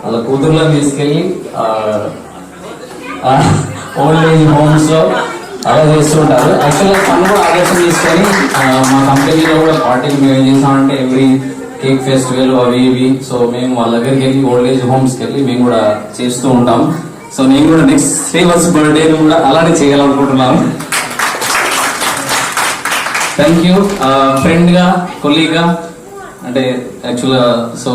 వాళ్ళ కూతుర్లను తీసుకెళ్ళి ఓల్డ్ ఏజ్ హోమ్స్ లో అలా చేస్తుంటారు. యాక్చువల్గా తను కూడా ఆదర్శం తీసుకొని మా కంపెనీలో కూడా పార్టీలు మేము ఏం చేసామంటే ఎవ్రీ కేక్ ఫెస్టివల్ అవి ఇవి, సో మేము వాళ్ళ దగ్గరికి వెళ్ళి ఓల్డ్ ఏజ్ హోమ్స్కి వెళ్ళి మేము కూడా చేస్తూ ఉంటాం. సో నేను కూడా నెక్స్ట్ శ్రీవత్స్ బర్త్డే కూడా అలానే చేయాలనుకుంటున్నాను. Thank you. ఫ్రెండ్గా, కొలీగ్గా, అంటే యాక్చువల్గా సో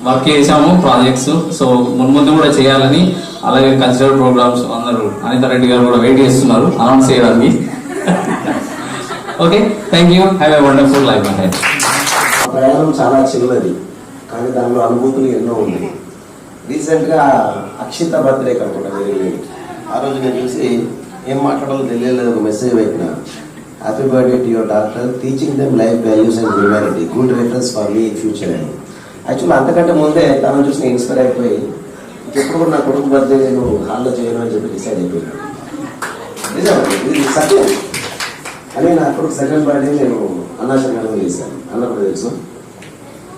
వర్క్ చేసాము ప్రాజెక్ట్స్. సో ముందు కూడా చేయాలని, అలాగే కల్చరల్ ప్రోగ్రామ్స్ అందరూ అనిత రెడ్డి గారు కూడా వెయిట్ చేస్తున్నారు అనౌన్స్ చేయడానికి. Okay, thank you. Have a wonderful life ahead. ప్రయాణం చాలా చిన్నది, కానీ దానిలో అనుభూతులు ఎన్నో ఉన్నాయి. రీసెంట్గా అక్షిత బర్త్డే కాకుండా వెరీ లేట్. ఆ రోజు నేను చూసి ఏం మాట్లాడాలో తెలియలేదు, ఒక మెసేజ్ పెట్టిన, happy birthday to your doctor, teaching them life values and humanity, good reference for me in future అని. యాక్చువల్లీ అంతకంటే ముందే తనను చూసి నేను ఇన్స్పైర్ అయిపోయి ఎప్పుడు కూడా నా కొడుకు బర్త్డే నేను హాల్లో చేయను అని చెప్పి డిసైడ్ అయిపోయాను. నిజమండి, ఇది సత్యం. అని నా కొడుకు 2nd బర్త్డే నేను అన్నాశంగా చేశాను, ఆంధ్రప్రదేశ్.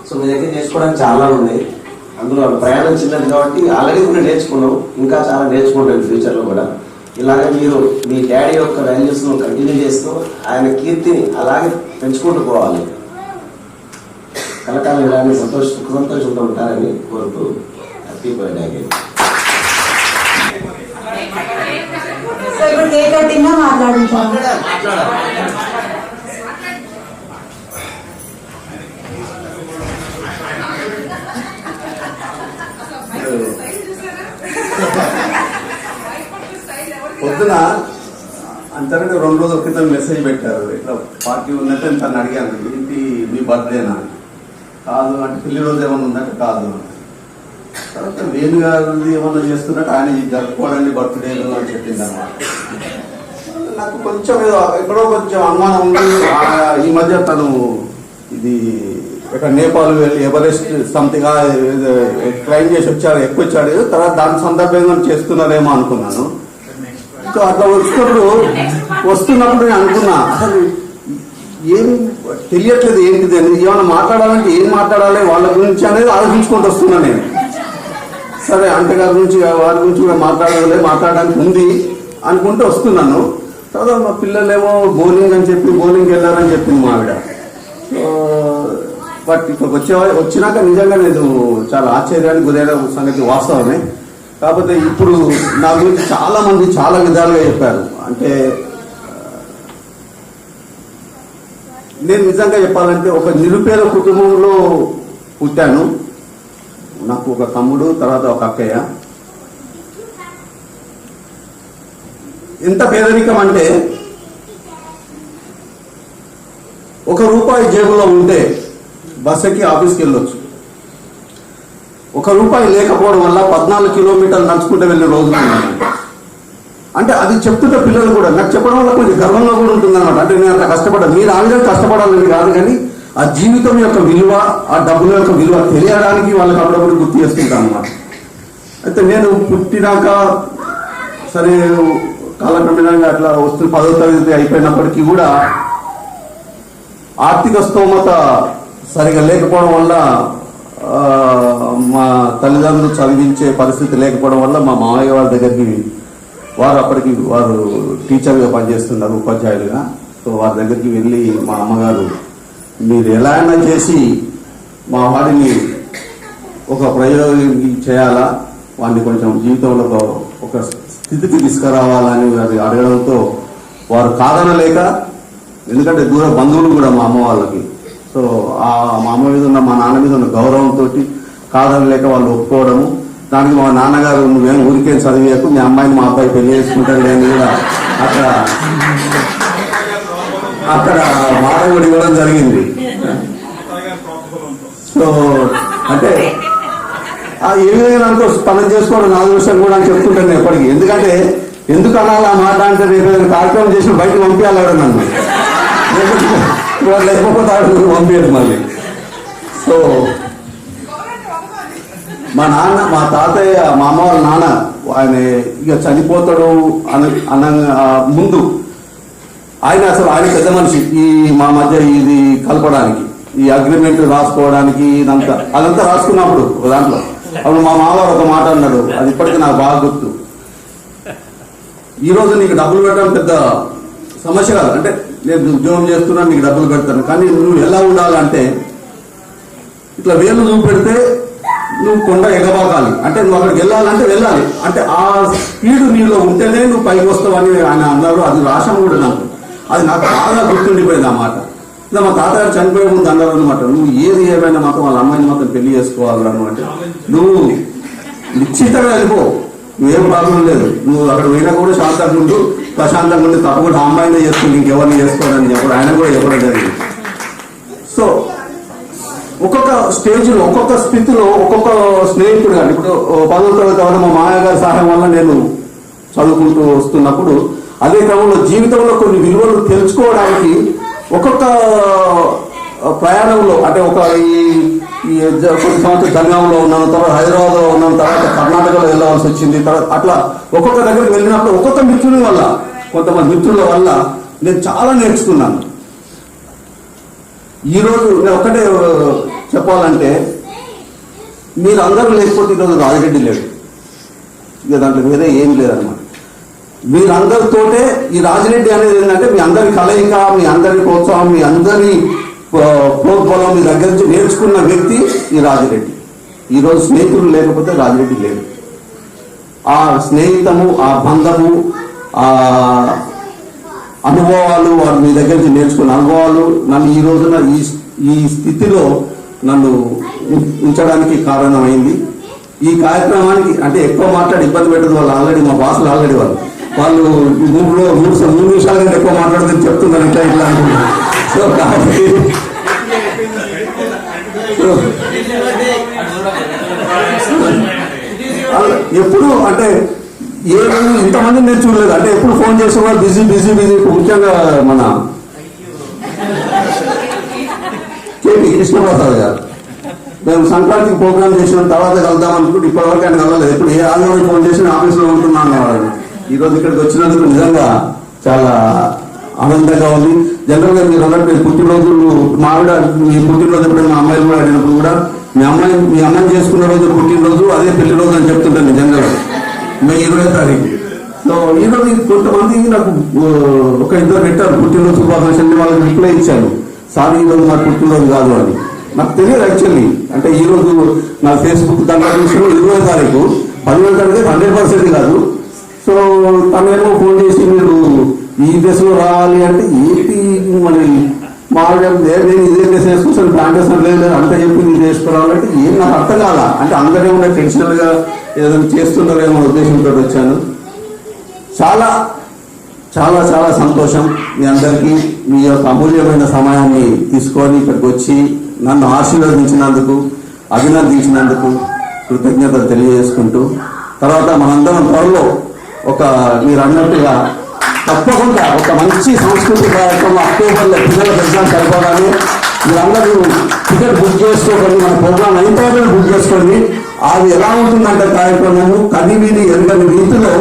సో మీ దగ్గర నేర్చుకోవడానికి చాలా ఉన్నాయి. అందులో ప్రయాణం చిన్నది కాబట్టి ఆల్రెడీ కూడా నేర్చుకున్నాం, ఇంకా చాలా నేర్చుకుంటాం ఫ్యూచర్లో కూడా. ఇలాగే మీరు మీ డాడీ యొక్క వాల్యూస్ను కంటిన్యూ చేస్తూ ఆయన కీర్తిని అలాగే పెంచుకుంటూ పోవాలి. కలకాలం ఇలాగే సంతోషంతో ఉంటారని కోరుతూ హ్యాపీ బర్త్డే అగైన్. ఇప్పుడు కేక్ కటింగ్ గా మాట్లాడుతాం. పొద్దున అంతకంటే 2 రోజుల క్రితం మెసేజ్ పెట్టారు, ఇట్లా పార్టీ ఉందంటే తను అడిగాను, ఏంటి మీ బర్త్డేనా? కాదు అంటే పెళ్లి రోజు ఏమన్నా ఉందంటే కాదు. తర్వాత వేణు గారు ఏమన్నా చేస్తున్నట్టు ఆయన జరుపుకోవడానికి బర్త్డేలు అని చెప్పింది అన్నమాట. నాకు కొంచెం ఎక్కడో కొంచెం అనుమానం ఉంది. ఈ మధ్య తను ఇది ఇక్కడ నేపాల్ వెళ్ళి ఎవరెస్ట్ సంథింగ్ క్లైమ్ చేసి వచ్చాడు, ఎక్కువ వచ్చాడు. తర్వాత దాని సందర్భంగా చేస్తున్నారేమో అనుకున్నాను. సో అట్లా వస్తున్నప్పుడు నేను అనుకున్నా, అసలు ఏం తెలియట్లేదు ఏంటిది అని. ఏమైనా మాట్లాడాలంటే ఏం మాట్లాడాలి వాళ్ళ గురించి అనేది ఆలోచించుకుంటూ వస్తున్నాను నేను. సరే అంటగారి గురించి వారి గురించి కూడా మాట్లాడడానికి ఉంది అనుకుంటూ వస్తున్నాను. తర్వాత మా పిల్లలేమో బౌలింగ్ అని చెప్పి బౌలింగ్కి వెళ్ళారని చెప్పింది మా ఆవిడ. బట్ ఇక్కడికి వచ్చినాక నిజంగా నేను చాలా ఆశ్చర్యానికి గురైన సంగతి వాస్తవమే. కాకపోతే ఇప్పుడు నా గురించి చాలా మంది చాలా విధాలుగా చెప్పారు. అంటే నేను నిజంగా చెప్పాలంటే ఒక నిరుపేద కుటుంబంలో పుట్టాను. నాకు ఒక తమ్ముడు, తర్వాత ఒక అక్కయ్య. ఎంత పేదరికం అంటే ₹1 జేబులో ఉంటే బస్ ఎక్కి ఆఫీస్కి వెళ్ళొచ్చు. ₹1 లేకపోవడం వల్ల 14 కిలోమీటర్లు నడుచుకుంటూ వెళ్ళే రోజులు ఉన్నాయి. అంటే అది చెప్తుంటే పిల్లలు కూడా నాకు చెప్పడం వల్ల కొంచెం గర్వంగా కూడా ఉంటుంది అనమాట. అంటే నేను అట్లా కష్టపడ్డాను, మీరు ఆవిడ కష్టపడాలని కాదు, కానీ ఆ జీవితం యొక్క విలువ, ఆ డబ్బుల యొక్క విలువ తెలియడానికి వాళ్ళకి అప్పుడప్పుడు గుర్తు చేస్తుంటాను అనమాట. అయితే నేను పుట్టినాక సరే కాలక్రమేణంగా అట్లా వస్తున్న 10వ తరగతి అయిపోయినప్పటికీ కూడా ఆర్థిక స్తోమత సరిగా లేకపోవడం వల్ల మా తల్లిదండ్రులు చదివించే పరిస్థితి లేకపోవడం వల్ల మా మామయ్య వాళ్ళ దగ్గరికి అప్పటికి వారు టీచర్గా పనిచేస్తున్నారు, ఉపాధ్యాయులుగా. సో వారి దగ్గరికి వెళ్ళి మా అమ్మగారు, మీరు ఎలా అయినా చేసి మా వాడిని ఒక ప్రయోగం చేయాలా, వాడిని కొంచెం జీవితంలో ఒక స్థితికి తీసుకురావాలని వారు అడగడంతో వారు కాదనలేక, ఎందుకంటే దూర బంధువులు కూడా మా అమ్మ వాళ్ళకి, సో ఆ మా అమ్మ మీద ఉన్న మా నాన్న మీద ఉన్న గౌరవంతో కాదనలేక వాళ్ళు ఒప్పుకోవడము. దానికి మా నాన్నగారు, నువ్వేం ఊరికేం చదివేయకు, మీ అమ్మాయిని మా అబ్బాయి పెళ్లి చేసుకుంటాడు అని కూడా అక్కడ మాట కూడా ఇవ్వడం జరిగింది. సో అంటే ఏ విధంగా అనుకో పనులు చేసుకోవడం నా దృష్టి కూడా అని చెప్తుంటాను ఎప్పటికీ. ఎందుకంటే ఎందుకు అనాలి ఆ మాట అంటే, రేపు ఏదైనా కార్యక్రమం చేసిన బయటకు పంపించాలి నన్ను, లేకపోతే పంపించదు మళ్ళీ. సో మా నాన్న, మా తాతయ్య, మా అమ్మ వాళ్ళ నాన్న, ఆయన ఇక చనిపోతాడు అన్న ముందు ఆయన అసలు ఆయన పెద్ద మనిషి ఈ మా మధ్య ఇది కలపడానికి, ఈ అగ్రిమెంట్ రాసుకోవడానికి అదంతా రాసుకున్నప్పుడు దాంట్లో అప్పుడు మా మామగారు ఒక మాట అన్నాడు, అది ఇప్పటికీ నాకు బాగా గుర్తు. ఈ రోజు నీకు డబ్బులు పెట్టడం పెద్ద సమస్య కాదు, అంటే నేను ఉద్యోగం చేస్తున్నాను, నీకు డబ్బులు పెడతాను, కానీ నువ్వు ఎలా ఉండాలంటే ఇట్లా వేలు చూపెడితే నువ్వు కొండ ఎగబాకాలి, అంటే నువ్వు అక్కడికి వెళ్ళాలంటే వెళ్ళాలి, అంటే ఆ స్పీడ్ నీలో ఉంటేనే నువ్వు పైకి వస్తావని ఆయన అన్నారు. అది రాశం కూడా అది నాకు బాగా గుర్తుండిపోయింది ఆ మాట. ఇలా మా తాతగారు చనిపోయే ముందు అన్నారు అనమాట, నువ్వు ఏది ఏమైనా మాత్రం వాళ్ళ అమ్మాయిని మాత్రం పెళ్లి చేసుకోవాలను, అంటే నువ్వు నిశ్చితంగా వెళ్ళిపో, నువ్వేం ప్రాబ్లం లేదు, నువ్వు అక్కడ పోయినా కూడా శాంతంగా ఉండు, ప్రశాంతంగా ఉండి తప్పకుండా అమ్మాయినే చేసుకుని ఇంకెవరిని చేసుకోవాలని చెప్పడం ఆయన కూడా చెప్పడం జరిగింది. సో ఒక్కొక్క స్టేజ్లో, ఒక్కొక్క స్థితిలో ఒక్కొక్క స్నేహితుడు కానీ, ఇప్పుడు 10వ తరగతి తర్వాత మా మామయ్య గారి సహాయం వల్ల నేను చదువుకుంటూ వస్తున్నప్పుడు, అదే క్రమంలో జీవితంలో కొన్ని విలువలు తెలుసుకోవడానికి ఒక్కొక్క ప్రయాణంలో, అంటే ఒక ఈ కొన్ని సంవత్సరాలు జనగాంలో ఉన్నాను, తర్వాత హైదరాబాద్లో ఉన్నాను, తర్వాత కర్ణాటకలో వెళ్ళవలసి వచ్చింది, తర్వాత అట్లా ఒక్కొక్క దగ్గరికి వెళ్ళినప్పుడు ఒక్కొక్క మిత్రుల వల్ల, కొంతమంది మిత్రుల వల్ల నేను చాలా నేర్చుకున్నాను. ఈరోజు నేను ఒకటే చెప్పాలంటే, మీరు అందరూ లేకపోతే ఈరోజు రాజిరెడ్డి లేడు, ఇక దాంట్లో వేరే ఏం లేదనమాట. మీరందరితోటే ఈ రాజిరెడ్డి అనేది ఏంటంటే మీ అందరి కలయిక, మీ అందరి ప్రోత్సాహం, మీ అందరి ప్రోద్బలం, మీ దగ్గర నుంచి నేర్చుకున్న వ్యక్తి ఈ రాజిరెడ్డి. ఈరోజు స్నేహితులు లేకపోతే రాజిరెడ్డి లేడు. ఆ స్నేహితము, ఆ బంధము, ఆ అనుభవాలు, వారు మీ దగ్గర నుంచి నేర్చుకున్న అనుభవాలు నన్ను ఈ రోజున ఈ స్థితిలో నన్ను ఉంచడానికి కారణమైంది. ఈ కార్యక్రమానికి అంటే ఎక్కువ మాట్లాడి ఇబ్బంది పెట్టదు, వాళ్ళు ఆల్రెడీ మా బాసులు ఆల్రెడీ వాళ్ళు 3 నిమిషాల కంటే ఎక్కువ మాట్లాడుతుంది చెప్తున్నారు ఇట్లా ఇట్లా అనుకుంటున్నారు. సో కాబట్టి ఎప్పుడు అంటే ఇంతమంది నేను చూడలేదు, అంటే ఎప్పుడు ఫోన్ చేసే వాళ్ళు బిజీ బిజీ బిజీ. ముఖ్యంగా మన కేపీ కృష్ణప్రసాద్ గారు, మేము సంక్రాంతికి ప్రోగ్రామ్ చేసిన తర్వాత కలుద్దాం అనుకుంటే ఇప్పటివరకు ఆయన కలవలేదు. ఎప్పుడు ఏ ఆదివారం ఫోన్ చేసిన ఆఫీస్లో ఉంటున్నాను అనేవాడు. ఈరోజు ఇక్కడికి వచ్చినందుకు నిజంగా చాలా ఆనందంగా ఉంది. జనరల్గా మీరు అన్నట్టు పుట్టినరోజులు మావిడ, మీ పుట్టినరోజు ఎప్పుడైనా మా అమ్మాయిలు కూడా అడిగినప్పుడు కూడా మీ అమ్మాయిని చేసుకున్న రోజు పుట్టినరోజు అదే పెళ్లి రోజు అని చెప్తుంటాను జనరల్గా, మే 20వ తారీఖు. సో ఈరోజు కొంతమంది నాకు 1-2 పెట్టారు పుట్టినరోజు శుభాకాంక్షలు, వాళ్ళకి రిప్లై ఇచ్చాను, సార్ ఈరోజు నాకు పుట్టినరోజు కాదు అని. నాకు తెలియదు యాక్చువల్లీ, అంటే ఈరోజు నా ఫేస్బుక్ దాంట్లో చూసిన 20వ తారీఖు 10వ తారీఖు 100% కాదు. సో తనేమో ఫోన్ చేసి మీరు ఈ డ్రెస్లో రావాలి అంటే ఏంటి మరి మామూలుగా నేను ఇదే డ్రెస్ వేసుకొస్తాను ప్లాంటేషన్ లేదు అంత చెప్పింది ఇది వేసుకోవాలంటే ఏం నాకు అర్థం కాల. అంటే అందరూ కూడా ట్రెడిషనల్గా ఏదైనా చేస్తున్నారేమో ఉద్దేశంతో వచ్చాను. చాలా చాలా చాలా సంతోషం మీ అందరికీ మీ యొక్క అమూల్యమైన సమయాన్ని తీసుకొని ఇక్కడికి వచ్చి నన్ను ఆశీర్వదించినందుకు, అభినందించినందుకు కృతజ్ఞతలు తెలియజేసుకుంటూ, తర్వాత మనందరం త్వరలో మీరు అన్నట్టుగా తప్పకుండా ఒక మంచి సాంస్కృతిక కార్యక్రమం అక్టోబర్లో పిల్లలకు ఎగ్జామ్స్ అయిపోగానే మీరందరూ టికెట్ బుక్ చేసుకోకండి, మన ప్రోగ్రామ్ అయిన తర్వాత బుక్ చేసుకోండి. అది ఎలా ఉంటుందంటే కార్యక్రమము కనివిని ఎరగని రీతిలో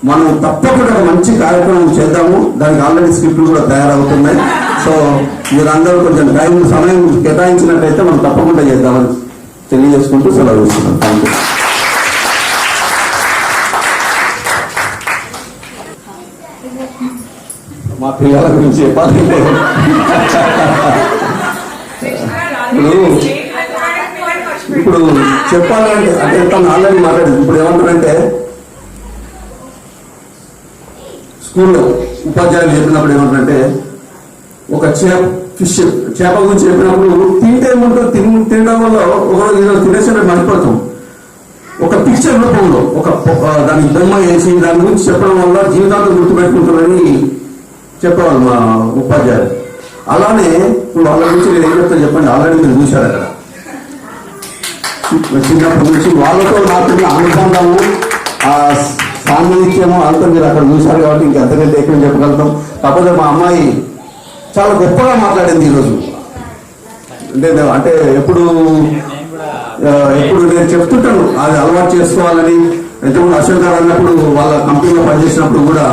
మనం తప్పకుండా ఒక మంచి కార్యక్రమం చేద్దాము. దానికి ఆల్రెడీ స్క్రిప్ట్లు కూడా తయారవుతున్నాయి. సో మీరందరూ కొంచెం సమయం కేటాయించినట్లయితే మనం తప్పకుండా చేద్దామని తెలియజేసుకుంటూ సెలవు ఇస్తున్నాం. Thank you. మా పిల్లల గురించి చెప్పాలంటే ఇప్పుడు చెప్పాలంటే అంటే తను ఆల్రెడీ మాట్లాడింది. ఇప్పుడు ఏమంటారంటే స్కూల్లో ఉపాధ్యాయులు చెప్పినప్పుడు ఏమంటారంటే ఒక చేప గురించి చెప్పినప్పుడు తింటే ఏమంటారు, తినడం వల్ల ఒకరోజు తినేసినట్టు మర్చిపోతాం. ఒక పిక్చర్ రూపంలో దానికి బొమ్మ వేసి దాని గురించి చెప్పడం వల్ల జీవితాంతం గుర్తుపెట్టుకుంటారని చెప్పేవాళ్ళు మా ఉపాధ్యాయులు. అలానే ఇప్పుడు వాళ్ళ గురించి నేను ఏం చెప్తా చెప్పండి. ఆల్రెడీ మీరు చూశారు అక్కడ చిన్నప్పటి నుంచి వాళ్ళతో నాకు అనుబంధము, ఆ సాన్నిధ్యము అంతా మీరు అక్కడ చూశారు కాబట్టి ఇంకెంతకంటే ఎక్కువ చెప్పగలుగుతాం. కాకపోతే మా అమ్మాయి చాలా గొప్పగా మాట్లాడింది ఈరోజు. అంటే ఎప్పుడు నేను చెప్తుంటాను అది అలవాటు చేసుకోవాలని. ఎంతమంది అశోక్ గారు అన్నప్పుడు వాళ్ళ కంపెనీలో పనిచేసినప్పుడు కూడా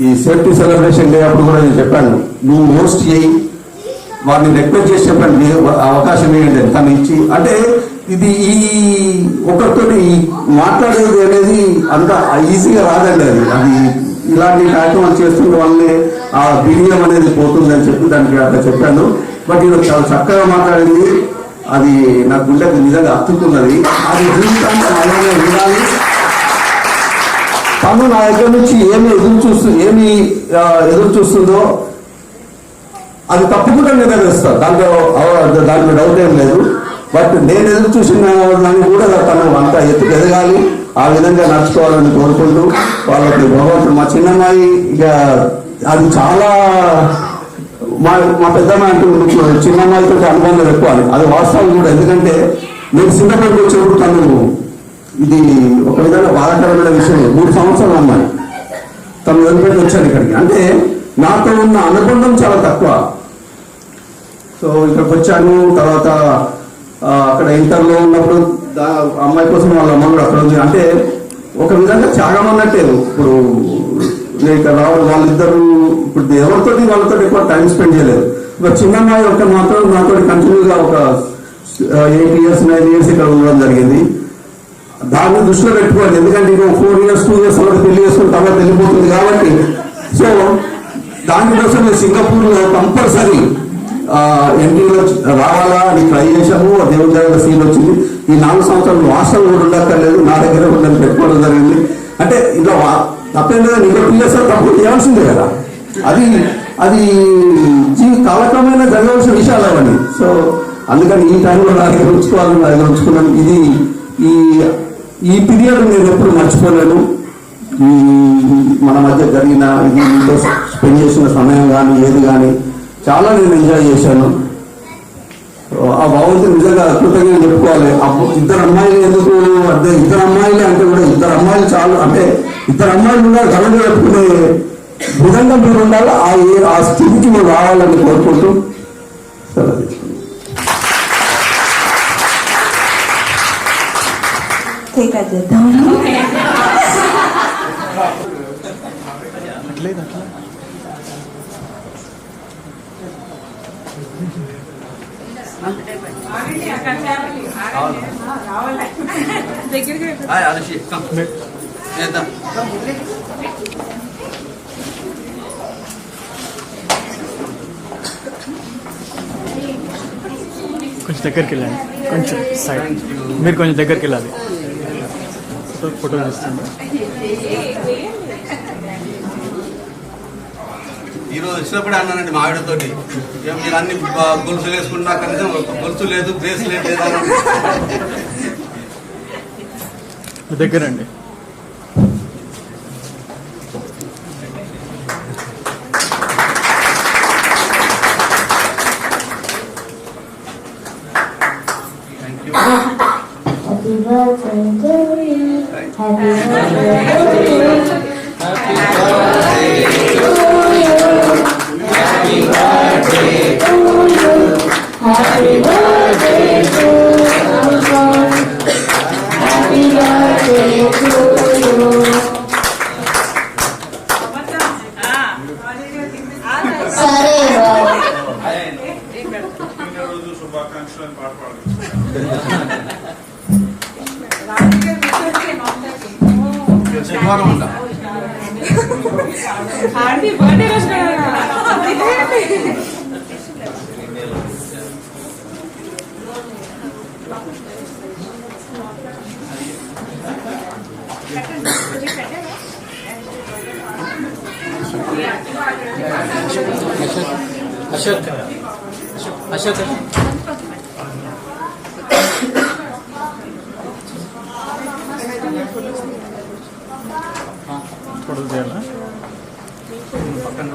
ఈ సేఫ్టీ సెలబ్రేషన్ డే అప్పుడు కూడా నేను చెప్పాను, నువ్వు హోస్ట్ చేయి, వారిని రిక్వెస్ట్ చేసి చెప్పండి అవకాశం ఏంటి తను ఇచ్చి. అంటే ఇది ఈ ఒకరితో మాట్లాడేది అనేది అంత ఈజీగా రాదండి. అది ఇలాంటి కార్యక్రమాలు చేస్తున్న వల్లే ఆ బిడియం అనేది పోతుందని చెప్పి దానికి అట్లా చెప్పాను. బట్ ఈరోజు చాలా చక్కగా మాట్లాడింది. అది నా గుండెకు నిజంగా అత్తుకున్నది. అది జీవితాన్ని అలాగే ఉండాలి. తను నా దగ్గర నుంచి ఏమి ఎదురు చూస్తుందో అది తప్పకుండా నెరవేరుస్తారు. దాంట్లో డౌట్ ఏం లేదు. బట్ నేను ఎదురు చూసిన దాన్ని కూడా తను అంత ఎత్తుకు ఎదగాలి, ఆ విధంగా నడుచుకోవాలని కోరుకుంటూ వాళ్ళకి భగవంతుడు. మా చిన్నమ్మాయి ఇక అది చాలా మా పెద్దమ్మాయి అంటూ చిన్నమ్మాయితో అనుబంధం ఎక్కువ అది వాస్తవం కూడా. ఎందుకంటే నేను సింగపూర్కి వచ్చినప్పుడు తను ఇది ఒక విధంగా బాధాకరమైన విషయం. 3 సంవత్సరాల అమ్మాయి తను వదిలిపెట్టి వచ్చాను ఇక్కడికి. అంటే నాతో ఉన్న అనుబంధం చాలా తక్కువ. సో ఇక్కడికి వచ్చాను. తర్వాత అక్కడ ఇంటర్లో ఉన్నప్పుడు అమ్మాయి కోసం వాళ్ళ అమ్మ కూడా అక్కడ ఉంది. అంటే ఒక విధంగా త్యాగం అన్నట్టే. ఇప్పుడు నేను ఇక్కడ రావడం వాళ్ళిద్దరూ ఇప్పుడు వాళ్ళతో ఎక్కువ టైం స్పెండ్ చేయలేదు. ఒక చిన్న అమ్మాయి మాత్రం నాతో కంటిన్యూగా ఒక 8 years 9 years ఇక్కడ ఉండడం జరిగింది. దాన్ని దృష్టిలో పెట్టుకోవాలి. ఎందుకంటే ఇంకో 4 years 2 years వరకు పెళ్లి చేసుకుని తర్వాత వెళ్ళిపోతుంది కాబట్టి. సో దానికోసం నేను సింగపూర్లో కంపల్సరీ ఎంట్రీలో రావాలా అని ట్రై చేశాము. దేవుడి దగ్గర సీన్ వచ్చింది. ఈ 4 సంవత్సరాలు హాస్టల్ కూడా ఉండక్కర్లేదు, నా దగ్గర ఉండని పెట్టుకోవడం జరిగింది. అంటే ఇలా తప్పేం లేదా, ఇంకో 2 years తప్పు చేయాల్సిందే కదా. అది కాలక్రమేణా జరగవలసిన విషయాలు అవన్నీ. సో అందుకని ఈ టైంలో నా దగ్గర ఉంచుకోవాలని నా దగ్గర ఉంచుకున్నాను. ఈ పీరియడ్ నేను ఎప్పుడు మర్చిపోలేను. మన మధ్య జరిగిన ఇది మీతో స్పెండ్ చేసిన సమయం కానీ ఏది కానీ చాలా నేను ఎంజాయ్ చేశాను. ఆ భగవంతుడు నిజంగా అద్భుతంగా చెప్పుకోవాలి. ఇద్దరు అమ్మాయిలు ఎందుకు అంటే ఇద్దరు అమ్మాయిలు అంటే కూడా ఇద్దరు అమ్మాయిలు చాలు. అంటే ఇద్దరు అమ్మాయిలు కూడా గర్వంగా చెప్పుకునే విధంగా మీరు ఉండాలి. ఆ స్థితికి మీరు రావాలని కోరుకుంటూ సెలవు తీసుకుంటాం. కొంచెం దగ్గరికి వెళ్ళండి, కొంచెం సైడ్ మీరు కొంచెం దగ్గరికి వెళ్ళాలి. ఫోటో తీస్తుంది. ఈరోజు వచ్చినప్పుడే అన్నానండి మా ఆవిడతోటి, ఏం మీరు అన్ని గొలుసులు వేసుకున్నా కనీసం గొలుసు లేదు, బ్రేస్లెట్ లేదా దగ్గరండి. Happy birthday to you. Happy birthday to you. Happy birthday to you. Happy birthday to you. Happy birthday to you. Happy birthday to you. సరే శుభాకాంక్షలు పాట పాడు. శనివారం ఉంటా. Happy birthday Ashok Ashok photo చేయాలా? పక్కన